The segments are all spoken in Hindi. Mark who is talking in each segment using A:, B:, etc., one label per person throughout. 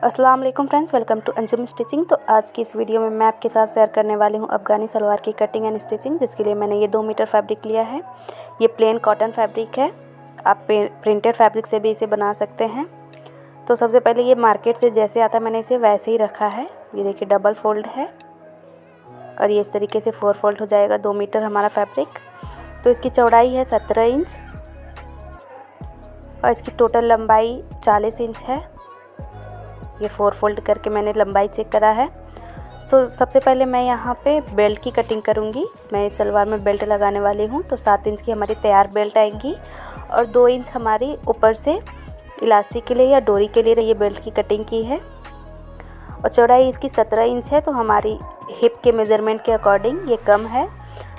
A: अस्सलाम वालेकुम friends, welcome to Anjum stitching. तो आज की इस वीडियो में मैं आपके साथ शेयर करने वाली हूँ अफ़गानी सलवार की कटिंग एंड स्टिचिंग, जिसके लिए मैंने ये 2 मीटर फैब्रिक लिया है। ये प्लेन कॉटन फैब्रिक है, आप प्रिंटेड फैब्रिक से भी इसे बना सकते हैं। तो सबसे पहले ये मार्केट से जैसे आता है मैंने इसे वैसे ही रखा है। ये देखिए डबल फोल्ड है और ये इस तरीके से 4 फोल्ड हो जाएगा 2 मीटर हमारा फैब्रिक। तो इसकी चौड़ाई है 17 इंच और इसकी टोटल लंबाई 40 इंच है। ये 4 फोल्ड करके मैंने लंबाई चेक करा है। तो सबसे पहले मैं यहाँ पे बेल्ट की कटिंग करूँगी। मैं इस सलवार में बेल्ट लगाने वाली हूँ। तो 7 इंच की हमारी तैयार बेल्ट आएगी और 2 इंच हमारी ऊपर से इलास्टिक के लिए या डोरी के लिए ये बेल्ट की कटिंग की है। और चौड़ाई इसकी 17 इंच है। तो हमारी हिप के मेज़रमेंट के अकॉर्डिंग ये कम है।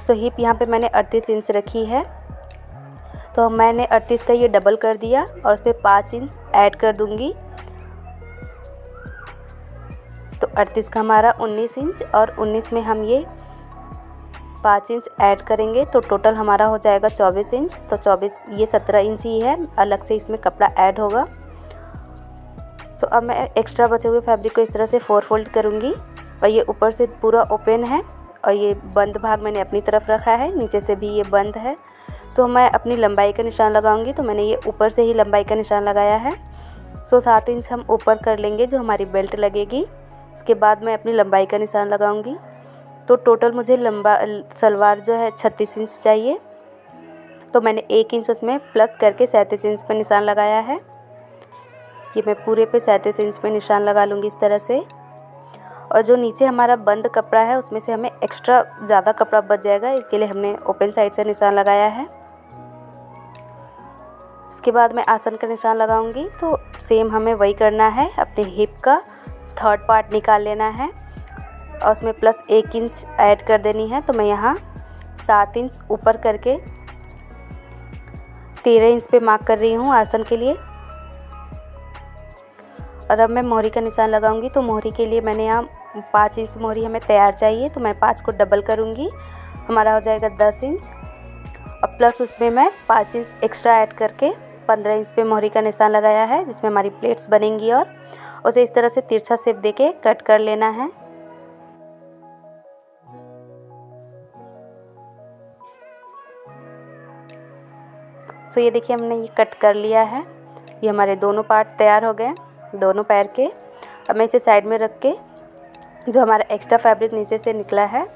A: तो हिप यहाँ पे मैंने 38 इंच रखी है। तो मैंने 38 का ये डबल कर दिया और उस पर 5 इंच ऐड कर दूँगी। तो 38 का हमारा 19 इंच और 19 में हम ये 5 इंच ऐड करेंगे तो टोटल हमारा हो जाएगा 24 इंच। तो 24 ये 17 इंच ही है, अलग से इसमें कपड़ा ऐड होगा। तो अब मैं एक्स्ट्रा बचे हुए फैब्रिक को इस तरह से 4 फोल्ड करूँगी और ये ऊपर से पूरा ओपन है और ये बंद भाग मैंने अपनी तरफ रखा है, नीचे से भी ये बंद है। तो मैं अपनी लंबाई का निशान लगाऊंगी। तो मैंने ये ऊपर से ही लंबाई का निशान लगाया है। तो 7 इंच हम ऊपर कर लेंगे जो हमारी बेल्ट लगेगी। इसके बाद मैं अपनी लंबाई का निशान लगाऊंगी। तो टोटल मुझे लंबा सलवार जो है 36 इंच चाहिए। तो मैंने 1 इंच उसमें प्लस करके 37 इंच पे निशान लगाया है। ये मैं पूरे पे 37 इंच पे निशान लगा लूँगी इस तरह से। और जो नीचे हमारा बंद कपड़ा है उसमें से हमें एक्स्ट्रा ज़्यादा कपड़ा बच जाएगा, इसके लिए हमने ओपन साइड से निशान लगाया है। इसके बाद मैं आसन का निशान लगाऊंगी। तो सेम हमें वही करना है, अपने हिप का 3rd पार्ट निकाल लेना है और उसमें प्लस 1 इंच ऐड कर देनी है। तो मैं यहाँ 7 इंच ऊपर करके 13 इंच पे मार्क कर रही हूँ आसन के लिए। और अब मैं मोहरी का निशान लगाऊंगी। तो मोहरी के लिए मैंने यहाँ 5 इंच मोहरी हमें तैयार चाहिए। तो मैं 5 को डबल करूँगी, हमारा हो जाएगा 10 इंच और प्लस उसमें मैं 5 इंच एक्स्ट्रा ऐड करके 15 इंच पे मोहरी का निशान लगाया है, जिसमें हमारी प्लेट्स बनेंगी और उसे इस तरह से तिरछा शेप देके कट कर लेना है। तो ये देखिए हमने ये कट कर लिया है। ये हमारे दोनों पार्ट तैयार हो गए, दोनों पैर के। अब मैं इसे साइड में रख के जो हमारा एक्स्ट्रा फैब्रिक नीचे से निकला है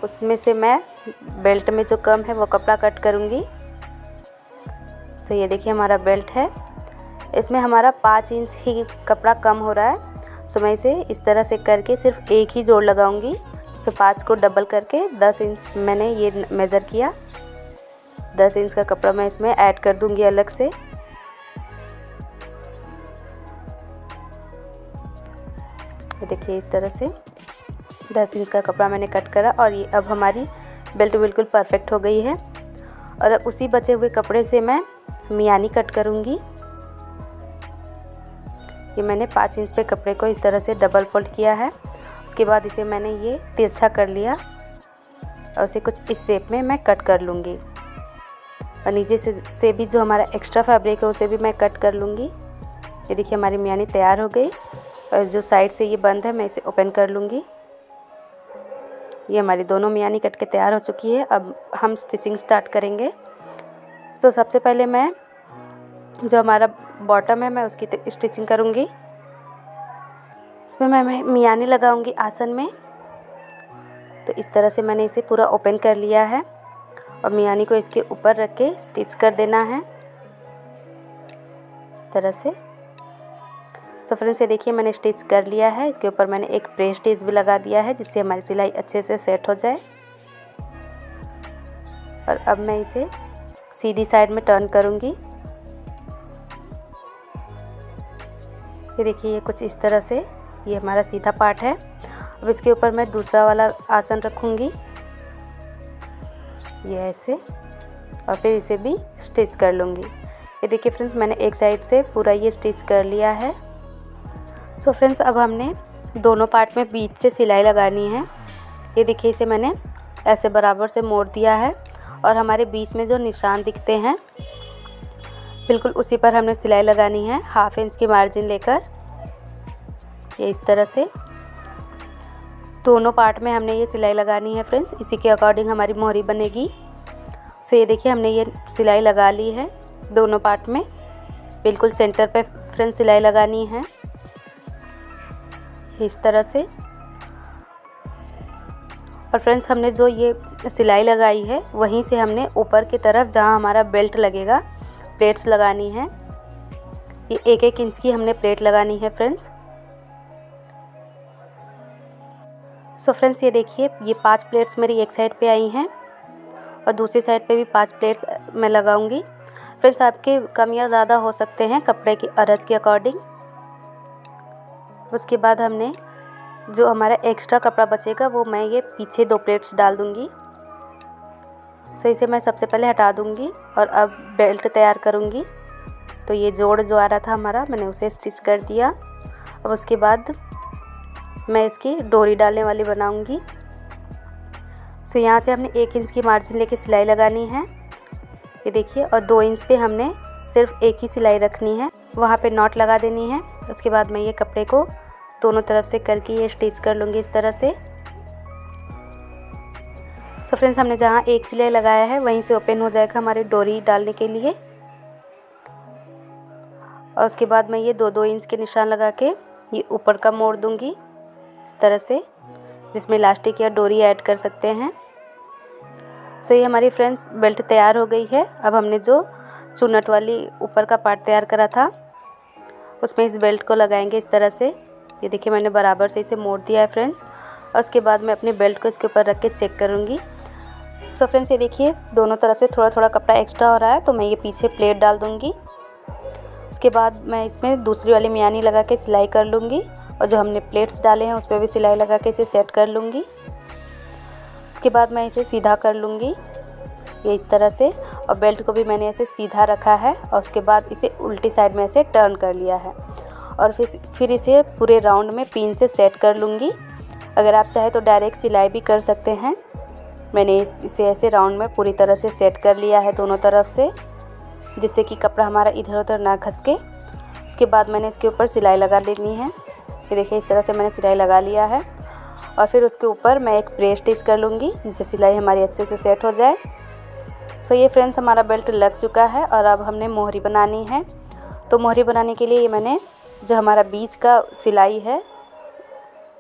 A: उसमें से मैं बेल्ट में जो कम है वो कपड़ा कट करूँगी। तो ये देखिए हमारा बेल्ट है, इसमें हमारा 5 इंच ही कपड़ा कम हो रहा है। तो मैं इसे इस तरह से करके सिर्फ एक ही जोड़ लगाऊंगी। तो 5 को डबल करके 10 इंच मैंने ये मेज़र किया। 10 इंच का कपड़ा मैं इसमें ऐड कर दूंगी अलग से। देखिए इस तरह से 10 इंच का कपड़ा मैंने कट करा और ये अब हमारी बेल्ट बिल्कुल परफेक्ट हो गई है। और अब उसी बचे हुए कपड़े से मैं मियानी कट करूँगी। ये मैंने 5 इंच पे कपड़े को इस तरह से डबल फोल्ड किया है। उसके बाद इसे मैंने ये तिरछा कर लिया और उसे कुछ इस शेप में मैं कट कर लूँगी। और नीचे से भी जो हमारा एक्स्ट्रा फैब्रिक है उसे भी मैं कट कर लूँगी। ये देखिए हमारी मियानी तैयार हो गई और जो साइड से ये बंद है मैं इसे ओपन कर लूँगी। ये हमारी दोनों मियानी कट के तैयार हो चुकी है। अब हम स्टिचिंग स्टार्ट करेंगे। तो सबसे पहले मैं जो हमारा बॉटम है मैं उसकी स्टिचिंग करूँगी। इसमें मैं मियानी लगाऊंगी आसन में। तो इस तरह से मैंने इसे पूरा ओपन कर लिया है और मियानी को इसके ऊपर रख के स्टिच कर देना है इस तरह से। तो फ्रेंड्स ये देखिए मैंने स्टिच कर लिया है। इसके ऊपर मैंने एक प्रेस स्टिच भी लगा दिया है जिससे हमारी सिलाई अच्छे से सेट हो जाए। और अब मैं इसे सीधी साइड में टर्न करूँगी। ये देखिए ये कुछ इस तरह से ये हमारा सीधा पार्ट है। अब इसके ऊपर मैं दूसरा वाला आसन रखूँगी, ये ऐसे, और फिर इसे भी स्टिच कर लूँगी। ये देखिए फ्रेंड्स मैंने एक साइड से पूरा ये स्टिच कर लिया है। सो फ्रेंड्स अब हमने दोनों पार्ट में बीच से सिलाई लगानी है। ये देखिए इसे मैंने ऐसे बराबर से मोड़ दिया है और हमारे बीच में जो निशान दिखते हैं बिल्कुल उसी पर हमने सिलाई लगानी है, 1/2 इंच की मार्जिन लेकर। ये इस तरह से दोनों पार्ट में हमने ये सिलाई लगानी है फ्रेंड्स। इसी के अकॉर्डिंग हमारी मोहरी बनेगी। सो ये देखिए हमने ये सिलाई लगा ली है दोनों पार्ट में, बिल्कुल सेंटर पे फ्रेंड्स सिलाई लगानी है इस तरह से। और फ्रेंड्स हमने जो ये सिलाई लगाई है वहीं से हमने ऊपर की तरफ जहाँ हमारा बेल्ट लगेगा प्लेट्स लगानी है। ये 1-1 इंच की हमने प्लेट लगानी है फ्रेंड्स। सो फ्रेंड्स ये देखिए ये 5 प्लेट्स मेरी एक साइड पे आई हैं और दूसरी साइड पे भी 5 प्लेट्स मैं लगाऊंगी। फ्रेंड्स आपके कम या ज़्यादा हो सकते हैं कपड़े की अरज के अकॉर्डिंग। उसके बाद हमने जो हमारा एक्स्ट्रा कपड़ा बचेगा वो मैं ये पीछे 2 प्लेट्स डाल दूंगी। सो इसे मैं सबसे पहले हटा दूंगी और अब बेल्ट तैयार करूंगी। तो ये जोड़ जो आ रहा था हमारा मैंने उसे स्टिच कर दिया। अब उसके बाद मैं इसकी डोरी डालने वाली बनाऊंगी। सो यहाँ से हमने 1 इंच की मार्जिन लेके सिलाई लगानी है ये देखिए, और 2 इंच पे हमने सिर्फ एक ही सिलाई रखनी है, वहाँ पे नॉट लगा देनी है। उसके बाद मैं ये कपड़े को दोनों तरफ से करके ये स्टिच कर लूँगी इस तरह से। सो फ्रेंड्स हमने जहाँ एक सिलाई लगाया है वहीं से ओपन हो जाएगा हमारी डोरी डालने के लिए। और उसके बाद मैं ये 2-2 इंच के निशान लगा के ये ऊपर का मोड़ दूँगी इस तरह से, जिसमें इलास्टिक या डोरी ऐड कर सकते हैं। सो ये हमारी फ्रेंड्स बेल्ट तैयार हो गई है। अब हमने जो चुन्नट वाली ऊपर का पार्ट तैयार करा था उसमें इस बेल्ट को लगाएंगे इस तरह से। ये देखिए मैंने बराबर से इसे मोड़ दिया है फ्रेंड्स। और उसके बाद मैं अपने बेल्ट को इसके ऊपर रख के चेक करूँगी। सो फ्रेंड्स ये देखिए दोनों तरफ से थोड़ा थोड़ा कपड़ा एक्स्ट्रा हो रहा है, तो मैं ये पीछे प्लेट डाल दूँगी। उसके बाद मैं इसमें दूसरी वाली मियानी लगा के सिलाई कर लूँगी और जो हमने प्लेट्स डाले हैं उस पर भी सिलाई लगा के इसे सेट कर लूँगी। उसके बाद मैं इसे सीधा कर लूँगी ये इस तरह से, और बेल्ट को भी मैंने ऐसे सीधा रखा है और उसके बाद इसे उल्टी साइड में ऐसे टर्न कर लिया है और फिर इसे पूरे राउंड में पिन से सेट कर लूँगी। अगर आप चाहे तो डायरेक्ट सिलाई भी कर सकते हैं। मैंने इसे ऐसे राउंड में पूरी तरह से सेट कर लिया है दोनों तरफ से, जिससे कि कपड़ा हमारा इधर उधर ना खसके। उसके बाद मैंने इसके ऊपर सिलाई लगा लेनी है। ये देखिए इस तरह से मैंने सिलाई लगा लिया है और फिर उसके ऊपर मैं एक प्रेस स्टिच कर लूँगी जिससे सिलाई हमारी अच्छे से सेट हो जाए। सो ये फ्रेंड्स हमारा बेल्ट लग चुका है और अब हमने मोहरी बनानी है। तो मोहरी बनाने के लिए ये मैंने जो हमारा बीच का सिलाई है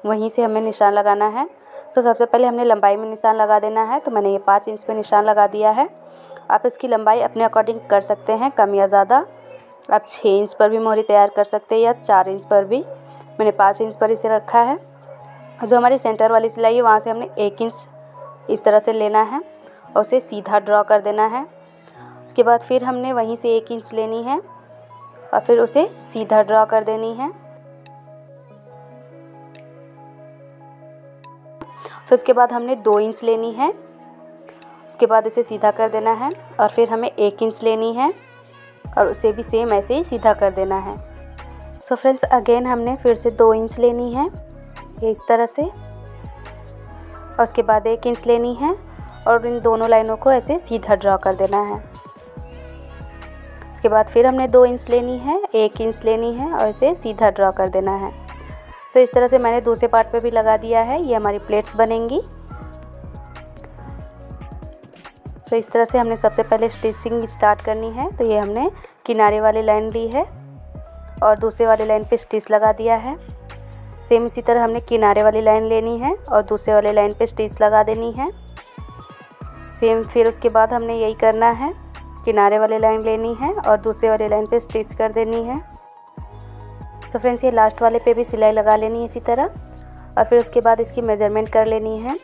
A: वहीं से हमें निशान लगाना है। तो सबसे पहले हमने लंबाई में निशान लगा देना है। तो मैंने ये 5 इंच पे निशान लगा दिया है। आप इसकी लंबाई अपने अकॉर्डिंग कर सकते हैं, कम या ज़्यादा। आप 6 इंच पर भी मोहरी तैयार कर सकते हैं या 4 इंच पर भी। मैंने 5 इंच पर इसे रखा है। जो हमारी सेंटर वाली सिलाई है वहाँ से हमने 1 इंच इस तरह से लेना है और उसे सीधा ड्रॉ कर देना है। उसके बाद फिर हमने वहीं से 1 इंच लेनी है और फिर उसे सीधा ड्रॉ कर देनी है। फिर उसके बाद हमने 2 इंच लेनी है, उसके बाद इसे सीधा कर देना है और फिर हमें 1 इंच लेनी है और उसे भी सेम ऐसे ही सीधा कर देना है। सो फ्रेंड्स अगेन हमने फिर से 2 इंच लेनी है ये इस तरह से, और उसके बाद 1 इंच लेनी है और इन दोनों लाइनों को ऐसे सीधा ड्रॉ कर देना है। उसके बाद फिर हमने 2 इंच लेनी है, 1 इंच लेनी है और इसे सीधा ड्रॉ कर देना है। सो इस तरह से मैंने दूसरे पार्ट पे भी लगा दिया है। ये हमारी प्लेट्स बनेंगी। सो इस तरह से हमने सबसे पहले स्टिचिंग स्टार्ट करनी है। तो ये हमने किनारे वाली लाइन ली है और दूसरे वाली लाइन पे स्टिच लगा दिया है। सेम इसी तरह हमने किनारे वाली लाइन लेनी है और दूसरे वाली लाइन पे स्टिच लगा देनी है। सेम फिर उसके बाद हमने यही करना है, किनारे वाली लाइन लेनी है और दूसरे वाली लाइन पे स्टिच कर देनी है। सो फ्रेंड्स ये लास्ट वाले पे भी सिलाई लगा लेनी है इसी तरह और फिर उसके बाद इसकी मेजरमेंट कर लेनी है।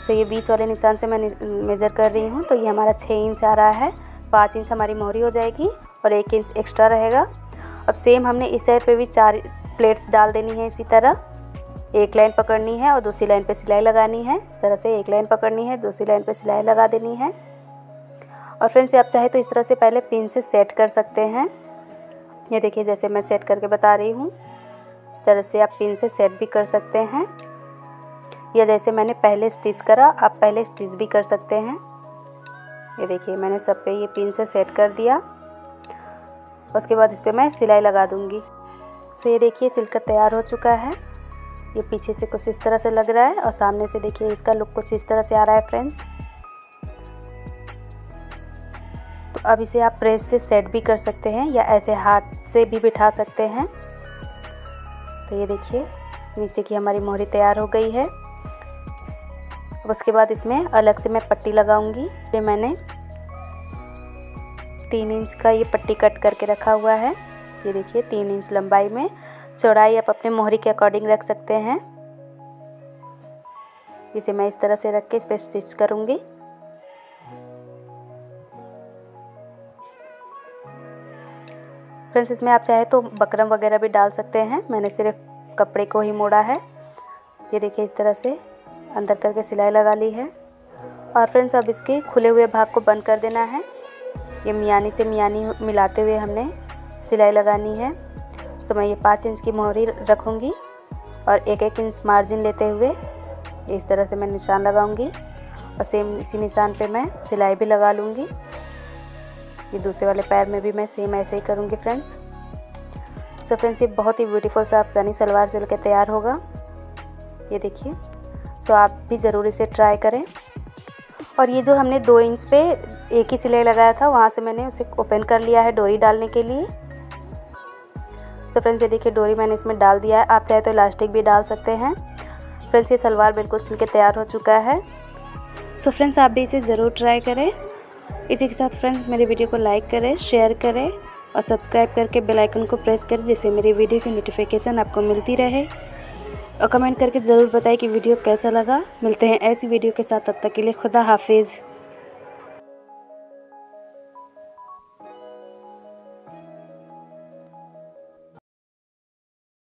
A: सो ये 20 वाले निशान से मैं मेज़र कर रही हूँ। तो ये हमारा 6 इंच आ रहा है, 5 इंच हमारी मोहरी हो जाएगी और 1 इंच एक्स्ट्रा रहेगा। अब सेम हमने इस साइड पे भी 4 प्लेट्स डाल देनी है इसी तरह। एक लाइन पकड़नी है और दूसरी लाइन पे सिलाई लगानी है। इस तरह से एक लाइन पकड़नी है, दूसरी लाइन पे सिलाई लगा देनी है। और फ्रेंड्स आप चाहे तो इस तरह से पहले पिन से सेट कर सकते हैं। ये देखिए जैसे मैं सेट करके बता रही हूँ, इस तरह से आप पिन से सेट भी कर सकते हैं, या जैसे मैंने पहले स्टिच करा आप पहले स्टिच भी कर सकते हैं। ये देखिए मैंने सब पे ये पिन से सेट कर दिया। उसके बाद इस पर मैं सिलाई लगा दूँगी। ये देखिए सिलकर तैयार हो चुका है। ये पीछे से कुछ इस तरह से लग रहा है और सामने से देखिए इसका लुक कुछ इस तरह से आ रहा है फ्रेंड्स। तो अब इसे आप प्रेस से सेट भी कर सकते हैं या ऐसे हाथ से भी बिठा सकते हैं। तो ये देखिए नीचे की हमारी मोहरी तैयार हो गई है। अब उसके बाद इसमें अलग से मैं पट्टी लगाऊंगी। ये मैंने 3 इंच का ये पट्टी कट करके रखा हुआ है। ये देखिए 3 इंच लंबाई में। चौड़ाई आप अपने मोहरी के अकॉर्डिंग रख सकते हैं। इसे मैं इस तरह से रख के इस पर स्टिच करूंगी। फ्रेंड्स इसमें आप चाहे तो बकरम वगैरह भी डाल सकते हैं। मैंने सिर्फ कपड़े को ही मोड़ा है। ये देखिए इस तरह से अंदर करके सिलाई लगा ली है। और फ्रेंड्स अब इसके खुले हुए भाग को बंद कर देना है। ये मियानी से मियानी मिलाते हुए हमने सिलाई लगानी है। तो मैं ये 5 इंच की मोहरी रखूँगी और 1-1 इंच मार्जिन लेते हुए इस तरह से मैं निशान लगाऊंगी और सेम इसी निशान पे मैं सिलाई भी लगा लूँगी। ये दूसरे वाले पैर में भी मैं सेम ऐसे ही करूँगी फ्रेंड्स। सो फ्रेंड्स ये बहुत ही ब्यूटीफुल सा अफगानी सलवार सिल के तैयार होगा। ये देखिए। सो आप भी ज़रूर इसे ट्राई करें। और ये जो हमने 2 इंच पे एक ही सिलाई लगाया था वहाँ से मैंने उसे ओपन कर लिया है डोरी डालने के लिए। सो फ्रेंड्स ये देखिए डोरी मैंने इसमें डाल दिया है। आप चाहे तो इलास्टिक भी डाल सकते हैं। फ्रेंड्स ये सलवार बिल्कुल सिल के तैयार हो चुका है। सो फ्रेंड्स आप भी इसे ज़रूर ट्राई करें। इसी के साथ फ्रेंड्स मेरी वीडियो को लाइक करें, शेयर करें और सब्सक्राइब करके बेल आइकन को प्रेस करें जिससे मेरी वीडियो की नोटिफिकेशन आपको मिलती रहे। और कमेंट करके ज़रूर बताएं कि वीडियो कैसा लगा। मिलते हैं ऐसी वीडियो के साथ, तब तक के लिए खुदा हाफिज़।